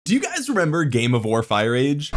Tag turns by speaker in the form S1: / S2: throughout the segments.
S1: Do you guys remember Game of War Fire Age?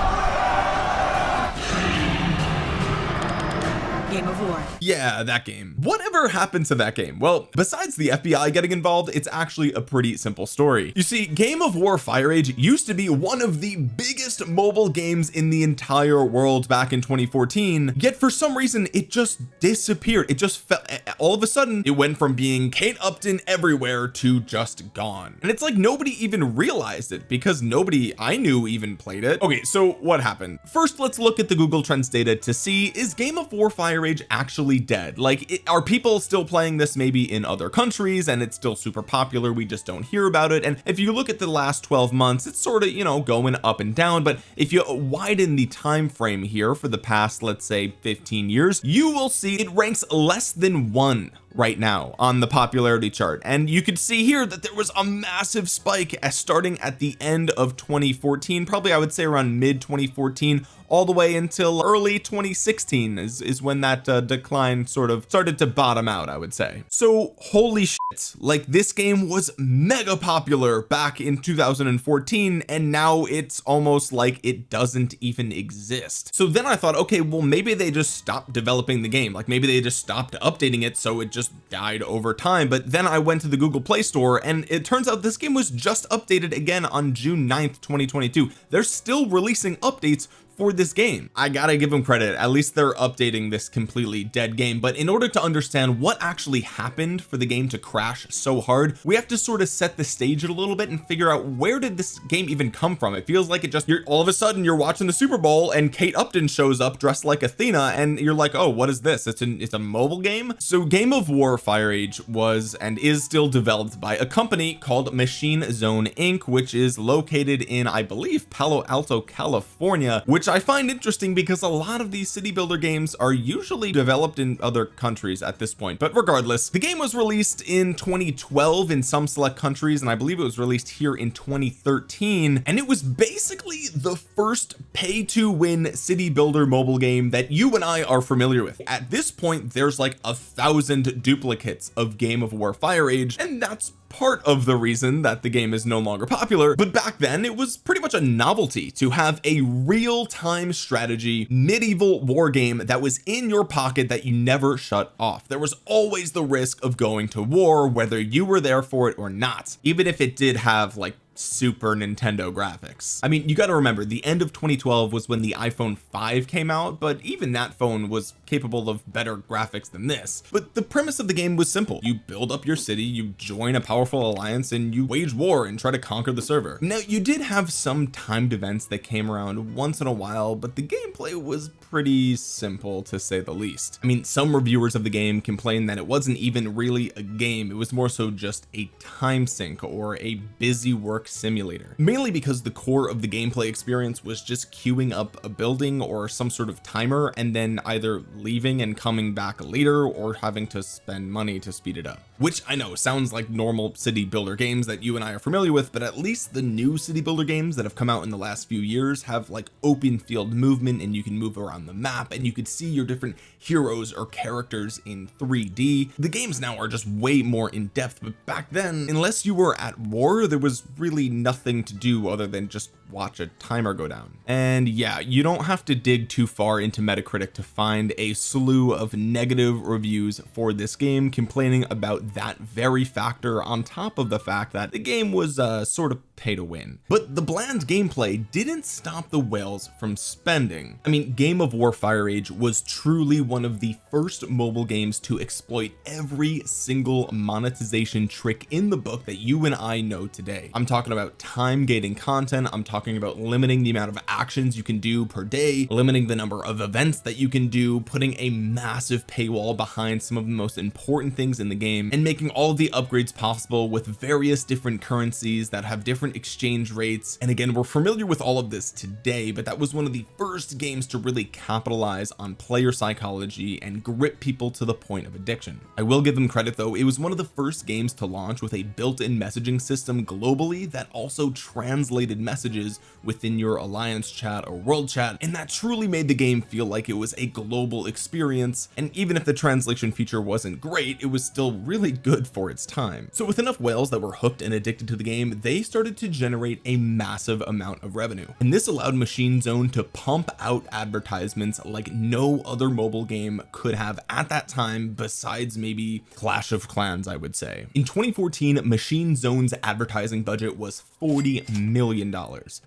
S2: Game of War.
S1: Yeah, that game. Whatever happened to that game? Well, besides the FBI getting involved, it's actually a pretty simple story. You see, Game of War Fire Age used to be one of the biggest mobile games in the entire world back in 2014, yet for some reason it just disappeared. It just fell. All of a sudden it went from being Kate Upton everywhere to just gone, and it's like nobody even realized it because nobody I knew even played it. Okay, so what happened? First, let's look at the Google Trends data to see, is Game of War Fire Age actually dead? Like, are people still playing this maybe in other countries and it's still super popular, we just don't hear about it? And if you look at the last 12 months, it's sort of, you know, going up and down, but if you widen the time frame here for the past, let's say 15 years, you will see it ranks less than 1 right now on the popularity chart. And you could see here that there was a massive spike starting at the end of 2014, probably I would say around mid 2014 all the way until early 2016 is when that decline sort of started to bottom out, I would say. So holy shit, like this game was mega popular back in 2014 and now it's almost like it doesn't even exist. So then I thought, okay, well maybe they just stopped developing the game, like maybe they just stopped updating it, so it just died over time. But then I went to the Google Play Store and it turns out this game was just updated again on June 9th 2022. They're still releasing updates for this game. I gotta give them credit, at least they're updating this completely dead game. But in order to understand what actually happened for the game to crash so hard, we have to sort of set the stage a little bit and figure out, where did this game even come from? It feels like you're all of a sudden you're watching the Super Bowl and Kate Upton shows up dressed like Athena and you're like, oh, what is this? It's a mobile game. So Game of War Fire Age was and is still developed by a company called Machine Zone Inc., which is located in, I believe, Palo Alto, California, which I find interesting because a lot of these city builder games are usually developed in other countries at this point. But regardless, the game was released in 2012 in some select countries, and I believe it was released here in 2013, and it was basically the first pay to win city builder mobile game that you and I are familiar with. At this point there's like 1,000 duplicates of Game of War Fire Age, and that's part of the reason that the game is no longer popular. But back then it was pretty much a novelty to have a real-time strategy medieval war game that was in your pocket that you never shut off. There was always the risk of going to war, whether you were there for it or not, even if it did have like Super Nintendo graphics. I mean, you got to remember the end of 2012 was when the iPhone 5 came out, but even that phone was capable of better graphics than this. But the premise of the game was simple. You build up your city, you join a powerful alliance, and you wage war and try to conquer the server. Now, you did have some timed events that came around once in a while, but the gameplay was pretty simple, to say the least. I mean, some reviewers of the game complained that it wasn't even really a game, it was more so just a time sink or a busy work simulator, mainly because the core of the gameplay experience was just queuing up a building or some sort of timer and then either leaving and coming back later or having to spend money to speed it up, which I know sounds like normal city builder games that you and I are familiar with, but at least the new city builder games that have come out in the last few years have like open field movement, and you can move around the map and you could see your different heroes or characters in 3D. The games now are just way more in depth, but back then, unless you were at war, there was really nothing to do other than just watch a timer go down. And yeah, you don't have to dig too far into Metacritic to find a slew of negative reviews for this game complaining about that very factor, on top of the fact that the game was sort of pay to win. But the bland gameplay didn't stop the whales from spending. I mean, Game of War Fire Age was truly one of the first mobile games to exploit every single monetization trick in the book that you and I know today. I'm talking about time gating content, I'm talking about limiting the amount of actions you can do per day, limiting the number of events that you can do, putting a massive paywall behind some of the most important things in the game, and making all the upgrades possible with various different currencies that have different exchange rates. And again, we're familiar with all of this today, but that was one of the first games to really capitalize on player psychology and grip people to the point of addiction. I will give them credit though, it was one of the first games to launch with a built-in messaging system globally that also translated messages within your alliance chat or world chat, and that truly made the game feel like it was a global experience. And even if the translation feature wasn't great, it was still really good for its time. So with enough whales that were hooked and addicted to the game, they started to generate a massive amount of revenue, and this allowed Machine Zone to pump out advertisements like no other mobile game could have at that time, besides maybe Clash of Clans, I would say. In 2014, Machine Zone's advertising budget was $40 million,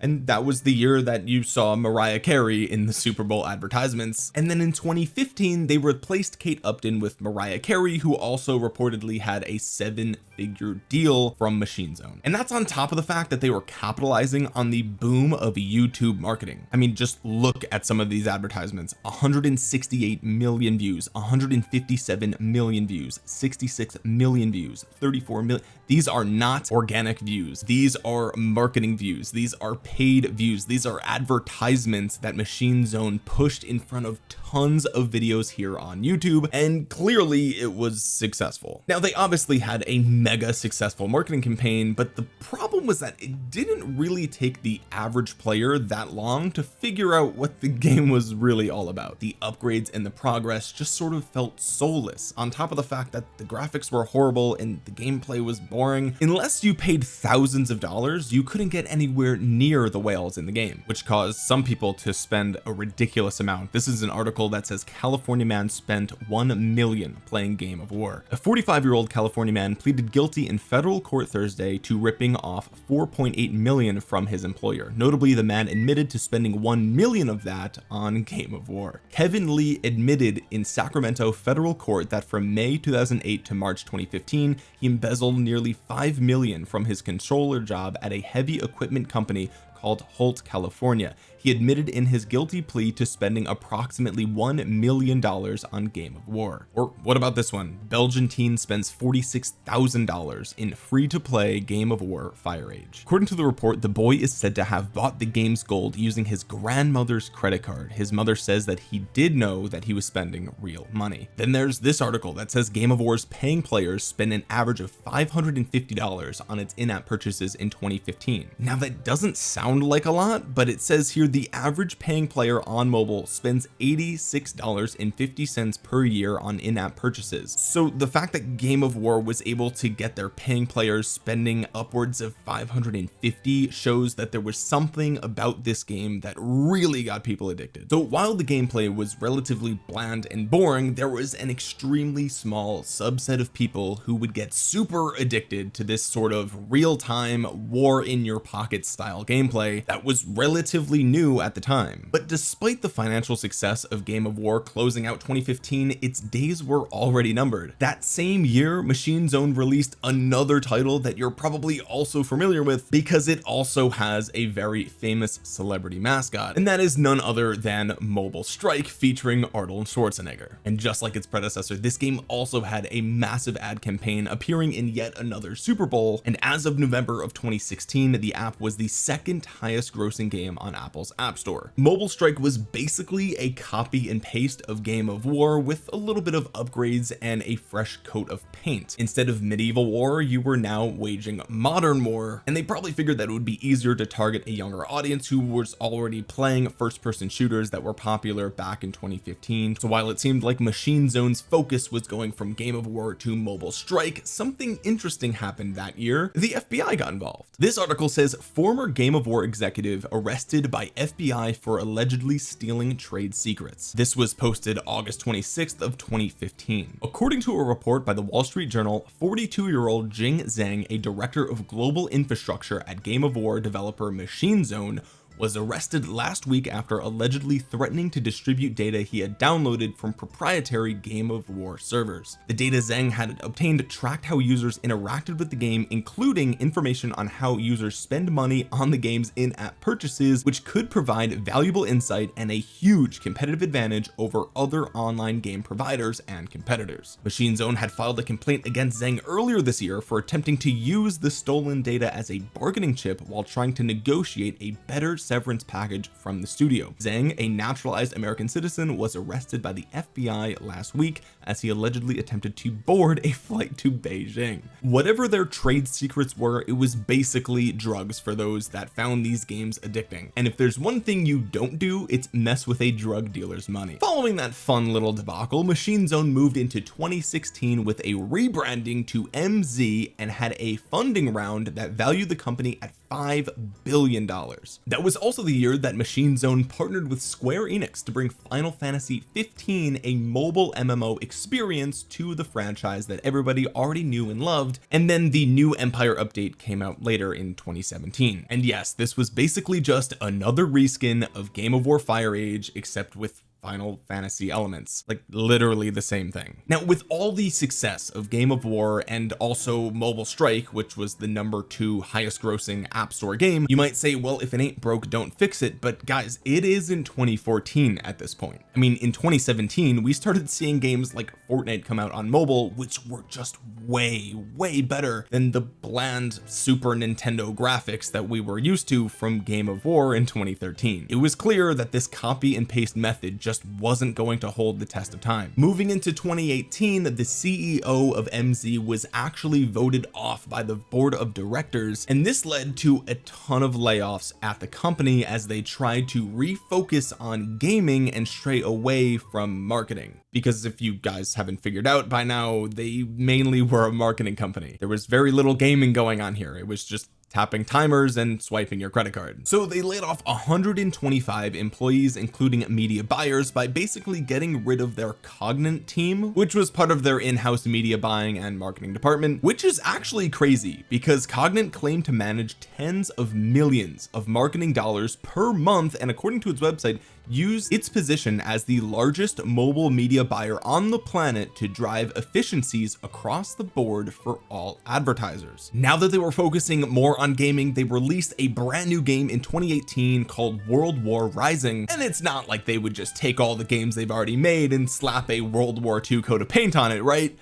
S1: and that was the year that you saw Mariah Carey in the Super Bowl advertisements. And then in 2015, they replaced Kate Upton with Mariah Carey, who also reportedly had a 7-figure deal from Machine Zone. And that's on top of the fact that they were capitalizing on the boom of YouTube marketing. I mean, just look at some of these advertisements: 168 million views, 157 million views, 66 million views, 34 million. These are not organic views. These are marketing views. These are paid views. These are advertisements that Machine Zone pushed in front of tons of videos here on YouTube, and clearly it was successful. Now, they obviously had a mega successful marketing campaign, but the problem was that it didn't really take the average player that long to figure out what the game was really all about. The upgrades and the progress just sort of felt soulless, on top of the fact that the graphics were horrible and the gameplay was boring. Unless you paid thousands of dollars, you couldn't get anywhere near the whales in the game, which caused some people to spend a ridiculous amount. This is an article that says California man spent $1 million playing Game of War. A 45-year-old California man pleaded guilty in federal court Thursday to ripping off $4.8 million from his employer. Notably, the man admitted to spending $1 million of that on Game of War. Kevin Lee admitted in Sacramento federal court that from May 2008 to March 2015, he embezzled nearly $5 million from his controller job at a heavy equipment company called Holt, California. He admitted in his guilty plea to spending approximately $1 million on Game of War. Or what about this one? Belgian teen spends $46,000 in free-to-play Game of War Fire Age. According to the report, the boy is said to have bought the game's gold using his grandmother's credit card. His mother says that he did know that he was spending real money. Then there's this article that says Game of War's paying players spend an average of $550 on its in-app purchases in 2015. Now, that doesn't sound like a lot, but it says here the average paying player on mobile spends $86.50 per year on in-app purchases. So the fact that Game of War was able to get their paying players spending upwards of $550 shows that there was something about this game that really got people addicted. So while the gameplay was relatively bland and boring, there was an extremely small subset of people who would get super addicted to this sort of real-time war in your pocket style gameplay that was relatively new at the time. But despite the financial success of Game of War closing out 2015, its days were already numbered. That same year, Machine Zone released another title that you're probably also familiar with, because it also has a very famous celebrity mascot, and that is none other than Mobile Strike, featuring Arnold Schwarzenegger. And just like its predecessor, this game also had a massive ad campaign appearing in yet another Super Bowl, and as of November of 2016, the app was the second highest grossing game on Apple's App Store. Mobile Strike was basically a copy and paste of Game of War with a little bit of upgrades and a fresh coat of paint. Instead of medieval war, you were now waging modern war, and they probably figured that it would be easier to target a younger audience who was already playing first-person shooters that were popular back in 2015. So while it seemed like Machine Zone's focus was going from Game of War to Mobile Strike, something interesting happened that year. The FBI got involved. This article says former Game of War executive arrested by FBI for allegedly stealing trade secrets. This was posted August 26th of 2015. According to a report by the Wall Street Journal, 42-year-old Jing Zhang, a director of global infrastructure at Game of War developer Machine Zone, was arrested last week after allegedly threatening to distribute data he had downloaded from proprietary Game of War servers. The data Zhang had obtained tracked how users interacted with the game, including information on how users spend money on the game's in-app purchases, which could provide valuable insight and a huge competitive advantage over other online game providers and competitors. Machine Zone had filed a complaint against Zhang earlier this year for attempting to use the stolen data as a bargaining chip while trying to negotiate a better severance package from the studio. Zhang, a naturalized American citizen, was arrested by the FBI last week as he allegedly attempted to board a flight to Beijing. Whatever their trade secrets were, it was basically drugs for those that found these games addicting. And if there's one thing you don't do, it's mess with a drug dealer's money. Following that fun little debacle, Machine Zone moved into 2016 with a rebranding to MZ and had a funding round that valued the company at $5 billion. That was also the year that Machine Zone partnered with Square Enix to bring Final Fantasy 15, a mobile MMO experience, to the franchise that everybody already knew and loved. And then the new Empire update came out later in 2017. And yes, this was basically just another reskin of Game of War Fire Age, except with Final Fantasy elements, like literally the same thing. Now, with all the success of Game of War and also Mobile Strike, which was the #2 highest grossing App Store game, you might say, well, if it ain't broke, don't fix it. But guys, it is in 2014 at this point. I mean, in 2017 we started seeing games like Fortnite come out on mobile, which were just way better than the bland Super Nintendo graphics that we were used to from Game of War in 2013. It was clear that this copy and paste method just wasn't going to hold the test of time. Moving into 2018, the CEO of MZ was actually voted off by the board of directors, and this led to a ton of layoffs at the company as they tried to refocus on gaming and stray away from marketing. Because if you guys haven't figured out by now, they mainly were a marketing company. There was very little gaming going on here. It was just tapping timers and swiping your credit card. So they laid off 125 employees, including media buyers, by basically getting rid of their Cognate team, which was part of their in-house media buying and marketing department, which is actually crazy because Cognate claimed to manage tens of millions of marketing dollars per month, and according to its website, use its position as the largest mobile media buyer on the planet to drive efficiencies across the board for all advertisers. Now that they were focusing more on gaming, they released a brand new game in 2018 called World War Rising, and it's not like they would just take all the games they've already made and slap a World War II coat of paint on it, right?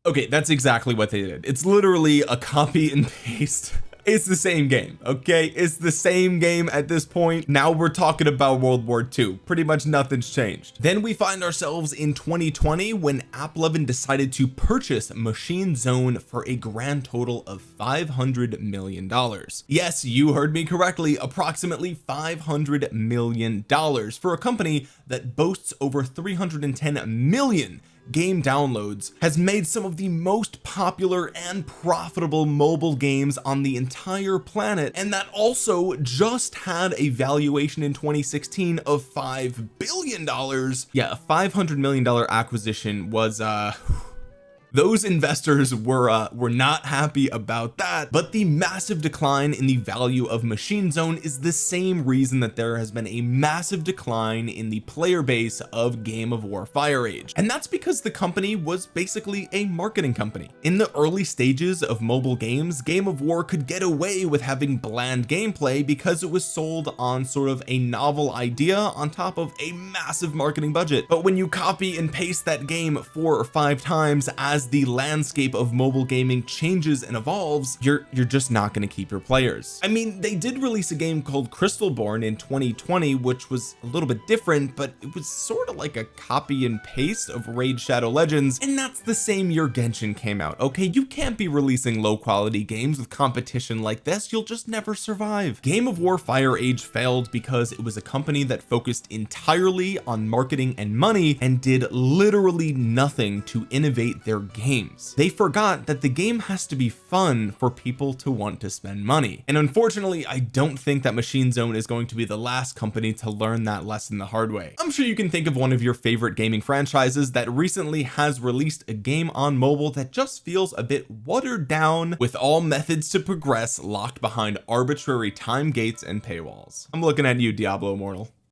S1: Okay, that's exactly what they did. It's literally a copy and paste. It's the same game. Okay, it's the same game at this point. Now we're talking about World War II. Pretty much nothing's changed. Then we find ourselves in 2020 when AppLovin decided to purchase Machine Zone for a grand total of $500 million. Yes, you heard me correctly, approximately $500 million for a company that boasts over 310 million game downloads, has made some of the most popular and profitable mobile games on the entire planet, and that also just had a valuation in 2016 of $5 billion. Yeah, a $500 million acquisition was those investors were not happy about that. But the massive decline in the value of Machine Zone is the same reason that there has been a massive decline in the player base of Game of War Fire Age, and that's because the company was basically a marketing company. In the early stages of mobile games, Game of War could get away with having bland gameplay because it was sold on sort of a novel idea on top of a massive marketing budget. But when you copy and paste that game 4 or 5 times as the landscape of mobile gaming changes and evolves, you're just not going to keep your players. I mean, they did release a game called Crystalborn in 2020, which was a little bit different, but it was sort of like a copy and paste of Raid Shadow Legends, and that's the same year Genshin came out. Okay, you can't be releasing low quality games with competition like this. You'll just never survive. Game of War Fire Age failed because it was a company that focused entirely on marketing and money and did literally nothing to innovate their games. They forgot that the game has to be fun for people to want to spend money, and unfortunately I don't think that Machine Zone is going to be the last company to learn that lesson the hard way. I'm sure you can think of one of your favorite gaming franchises that recently has released a game on mobile that just feels a bit watered down, with all methods to progress locked behind arbitrary time gates and paywalls. I'm looking at you, Diablo Immortal.